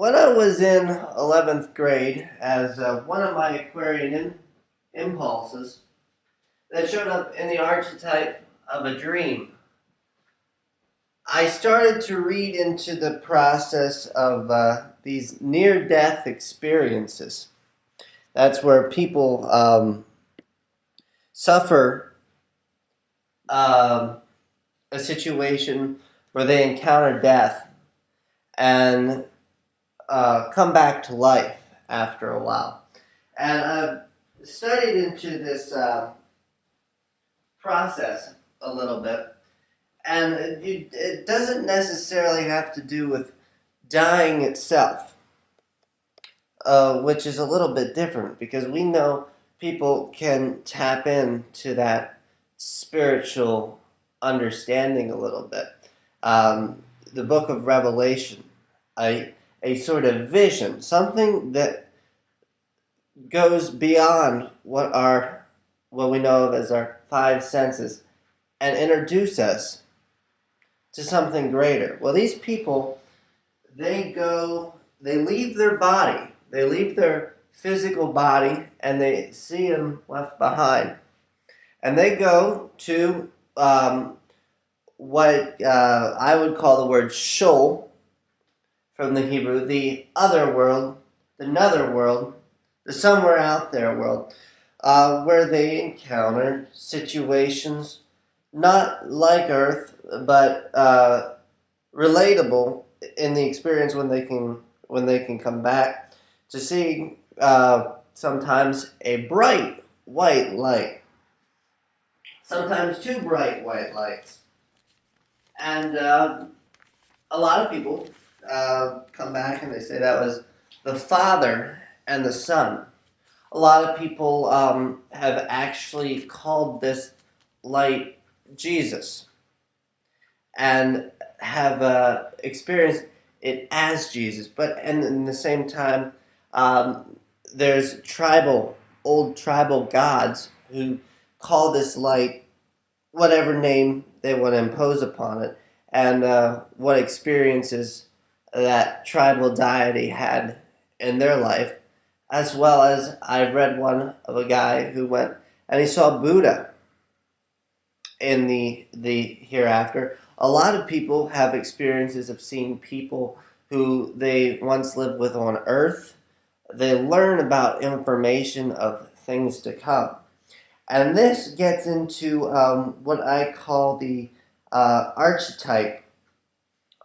When I was in 11th grade, as one of my Aquarian impulses that showed up in the archetype of a dream, I started to read into the process of these near death experiences. That's where people suffer um, a situation where they encounter death and come back to life after a while. And I've studied into this process a little bit, and it doesn't necessarily have to do with dying itself, which is a little bit different because we know people can tap into that spiritual understanding a little bit. The book of Revelation, a sort of vision, something that goes beyond what we know of as our five senses and introduce us to something greater. Well, these people, they leave their body, they leave their physical body, and they see them left behind. And they go to what I would call the word Sheol from the Hebrew, the other world, the nether world, the somewhere out there world, where they encounter situations not like Earth, but relatable in the experience when they can come back to see sometimes a bright white light, sometimes two bright white lights, and a lot of people come back and they say that was the Father and the Son. A lot of people have actually called this light Jesus and have experienced it as Jesus. But and in the same time, there's old tribal gods who call this light whatever name they want to impose upon it, and what experiences that tribal deity had in their life, as well as I've read one of a guy who went and he saw Buddha in the hereafter. A lot of people have experiences of seeing people who they once lived with on Earth. They learn about information of things to come. And this gets into what I call the archetype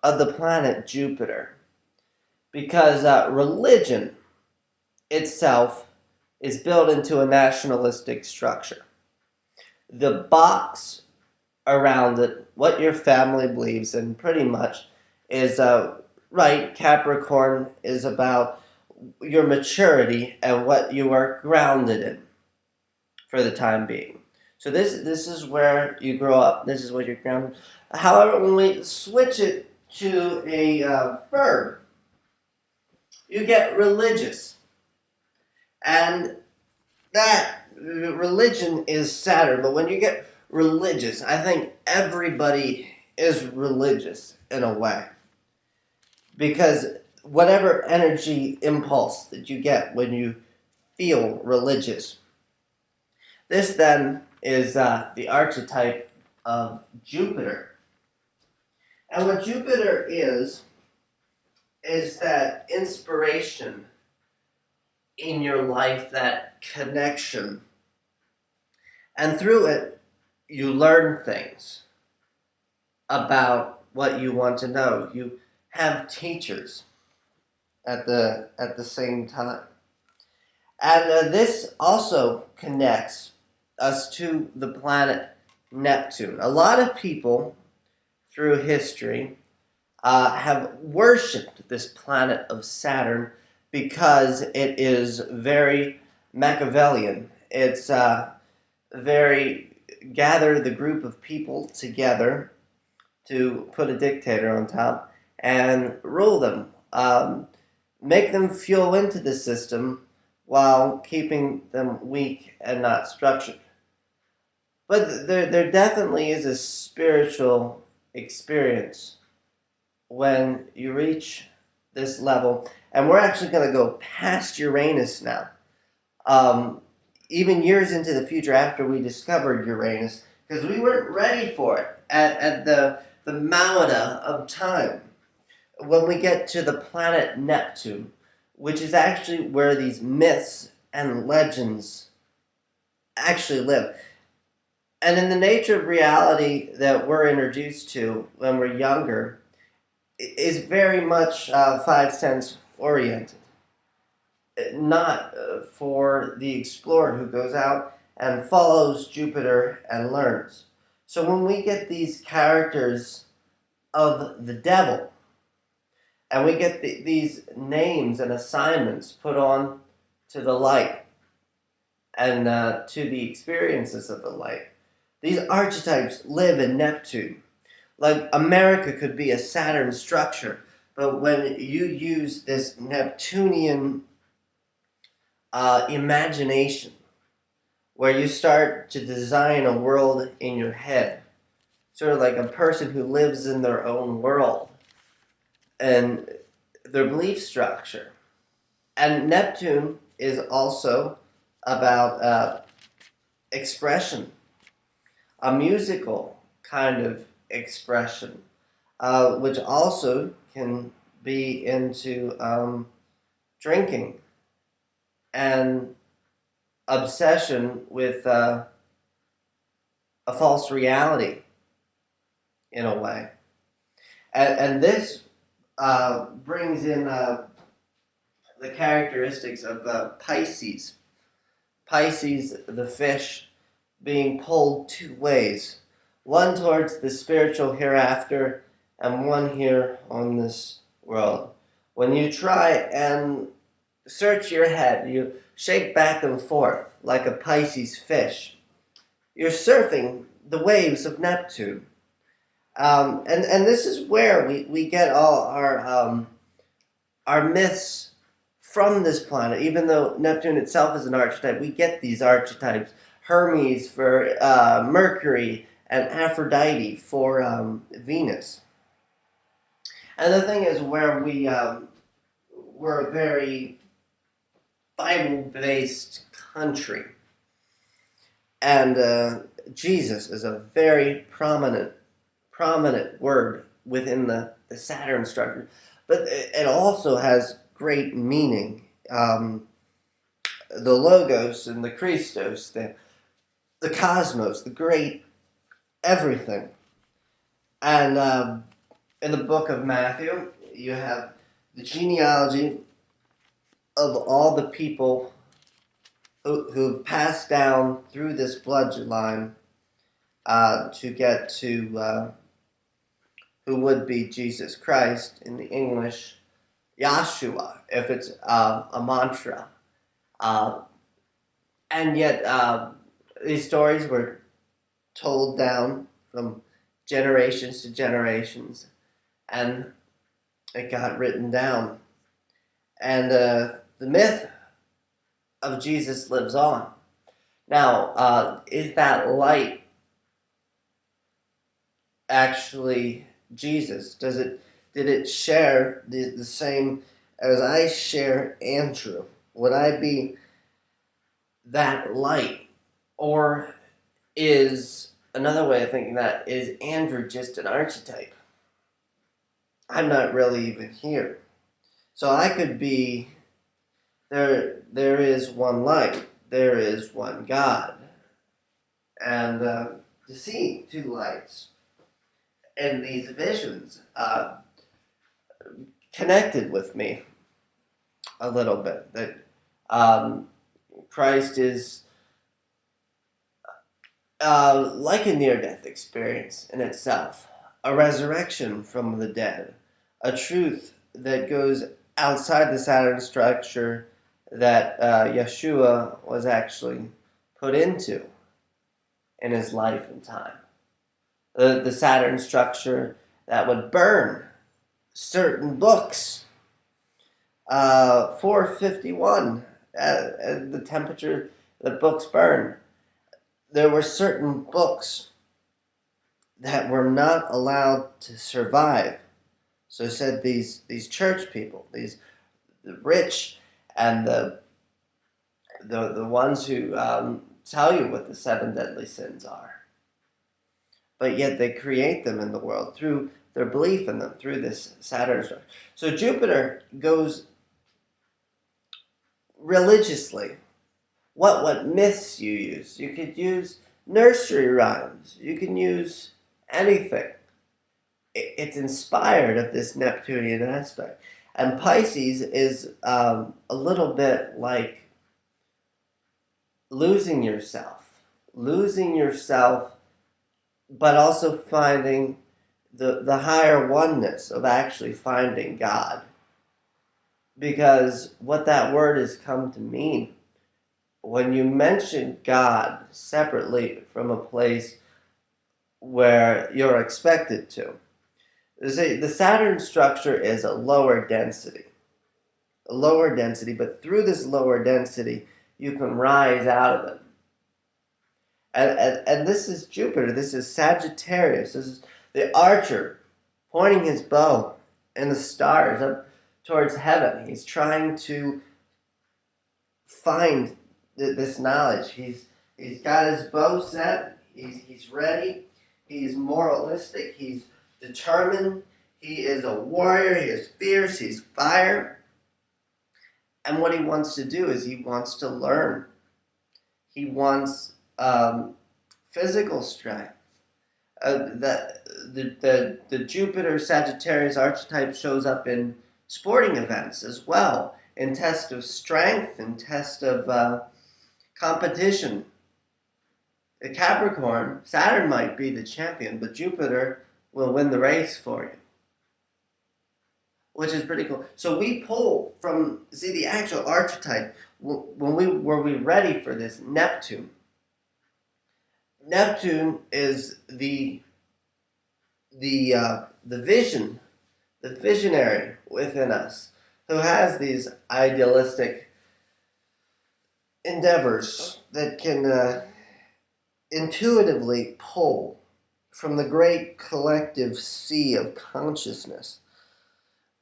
of the planet Jupiter. Because religion itself is built into a nationalistic structure. The box around it, what your family believes in, pretty much is right. Capricorn is about your maturity and what you are grounded in for the time being. So this is where you grow up. This is what you're grounded. However, when we switch it to a verb, you get religious, and that religion is Saturn. But when you get religious, I think everybody is religious in a way, because whatever energy impulse that you get when you feel religious, this then is the archetype of Jupiter. And what Jupiter is that inspiration in your life, that connection. And through it, you learn things about what you want to know. You have teachers at the same time. And this also connects us to the planet Neptune. A lot of people through history have worshipped this planet of Saturn because it is very Machiavellian. It's very gather the group of people together to put a dictator on top and rule them, make them fuel into the system while keeping them weak and not structured. But there definitely is a spiritual experience when you reach this level, and we're actually going to go past Uranus now. Even years into the future after we discovered Uranus, because we weren't ready for it at the Mauda of time. When we get to the planet Neptune, which is actually where these myths and legends actually live. And in the nature of reality that we're introduced to when we're younger is very much five sense oriented, not for the explorer who goes out and follows Jupiter and learns. So when we get these characters of the devil, and we get these names and assignments put on to the light and to the experiences of the light, these archetypes live in Neptune. Like America could be a Saturn structure, but when you use this Neptunian imagination, where you start to design a world in your head, sort of like a person who lives in their own world and their belief structure. And Neptune is also about expression, a musical kind of expression, which also can be into drinking and obsession with a false reality, in a way. And this brings in the characteristics of Pisces. Pisces, the fish, being pulled two ways. One towards the spiritual hereafter and one here on this world. When you try and search your head, you shake back and forth like a Pisces fish. You're surfing the waves of Neptune. And this is where we get all our myths from this planet. Even though Neptune itself is an archetype, we get these archetypes. Hermes for Mercury and Aphrodite for Venus. And the thing is, where we're a very Bible-based country, and Jesus is a very prominent word within the Saturn structure, but it also has great meaning. The Logos and the Christos, the cosmos, the great everything. And in the book of Matthew, you have the genealogy of all the people who passed down through this bloodline to get to who would be Jesus Christ, in the English, Yahshua, if it's a mantra. And yet these stories were told down from generations to generations, and it got written down. And the myth of Jesus lives on. Now, is that light actually Jesus? Did it share the same as I share Andrew? Would I be that light? Or is another way of thinking that, is Andrew just an archetype? I'm not really even here. So I could be, there is one light, there is one God. And to see two lights in these visions connected with me a little bit. That Christ is like a near-death experience in itself, a resurrection from the dead, a truth that goes outside the Saturn structure that Yeshua was actually put into in his life and time. The Saturn structure that would burn certain books, 451, at the temperature that books burn. There were certain books that were not allowed to survive So it said these church people, the rich and the ones who tell you what the seven deadly sins are, but yet they create them in the world through their belief in them, through this Saturn structure. So Jupiter goes religiously. What myths you use? You could use nursery rhymes. You can use anything. It's inspired of this Neptunian aspect. And Pisces is a little bit like losing yourself, but also finding the higher oneness of actually finding God. Because what that word has come to mean, when you mention God separately from a place where you're expected to, the Saturn structure is a lower density, but through this lower density, you can rise out of it. And this is Jupiter, this is Sagittarius, this is the archer pointing his bow in the stars up towards heaven. He's trying to find this knowledge. He's got his bow set, he's ready, he's moralistic, he's determined, he is a warrior, he is fierce, he's fire. And what he wants to do is he wants to learn. He wants physical strength. The Jupiter Sagittarius archetype shows up in sporting events as well, in test of strength, in test of competition. The Capricorn, Saturn might be the champion, but Jupiter will win the race for you, which is pretty cool. So we pull from, see, the actual archetype, were we ready for this? Neptune. Neptune is the vision, the visionary within us, who has these idealistic endeavors that can intuitively pull from the great collective sea of consciousness.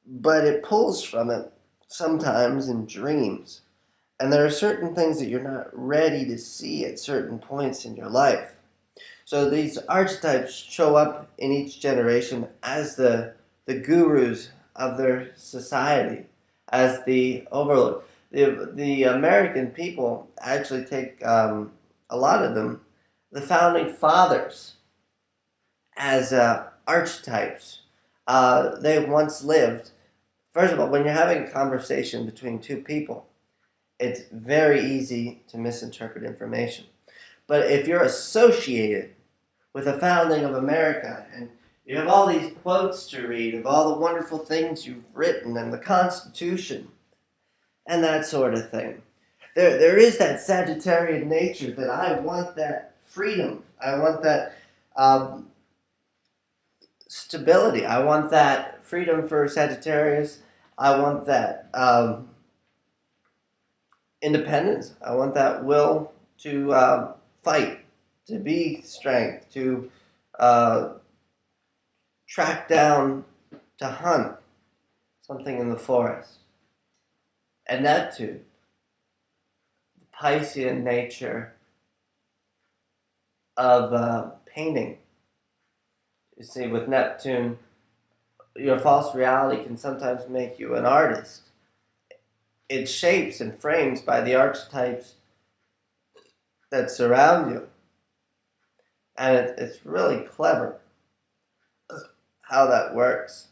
But it pulls from it sometimes in dreams. And there are certain things that you're not ready to see at certain points in your life. So these archetypes show up in each generation as the gurus of their society, as the overlord. The American people actually take, a lot of them, the founding fathers as archetypes. They once lived. First of all, when you're having a conversation between two people, it's very easy to misinterpret information. But if you're associated with the founding of America and you have all these quotes to read of all the wonderful things you've written and the Constitution and that sort of thing, there is that Sagittarian nature that I want that freedom. I want that stability. I want that freedom for Sagittarius. I want that independence. I want that will to fight, to be strength, to track down, to hunt something in the forest. And Neptune, the Piscean nature of painting. You see, with Neptune, your false reality can sometimes make you an artist. It shapes and frames by the archetypes that surround you. And it's really clever how that works.